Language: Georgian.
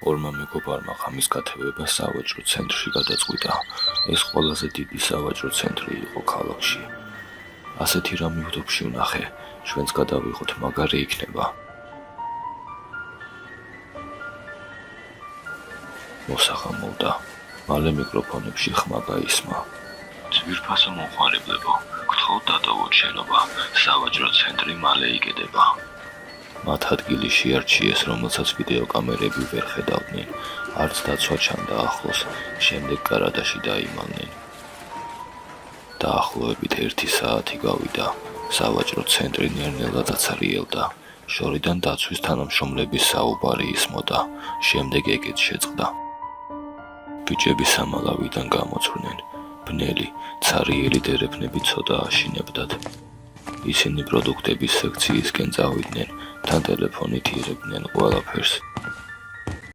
ორმა მეგობარმა ღამის გათევება სავაჭრო ცენტრში გადაწყვიტა. ეს ყველაზე დიდი სავაჭრო ცენტრი იყო ქალაქში. ასეთი რამ YouTube-ში ვნახე, ჩვენც გადავიღოთ, მაგარი იქნება. მოსახამოვდა. მალე მიკროფონებში ხმა გაისმა. ძვირფასო მომხმარებლებო, გთხოვთ დატოვოთ შენობა, სავაჭრო ცენტრი მალე იკეტება. მათ ადგილი შეარჩიეს, რომელსაც ვიდეო კამერები ვერ ხედავდნენ, არც დაცვა ჩანდა ახლოს, შემდეგ გარადაში დაიმალნენ. დაახლოებით 1 საათი გავიდა, სავაჭრო ცენტრი ნელ-ნელა დაცარიელდა, შორიდან დაცვის თანამშრომლების საუბარი ისმოდა, შემდეგ ეგეც შეწყდა. ბიჭები სამალავიდან გამოცვრნენ, ბნელი, ცარიელი დერეფნები ცოტა აშინებდათ. ისინი პროდუქტების სექციისკენ წავიდნენ, თან ტელეფონით იღებდნენ ყველაფერს.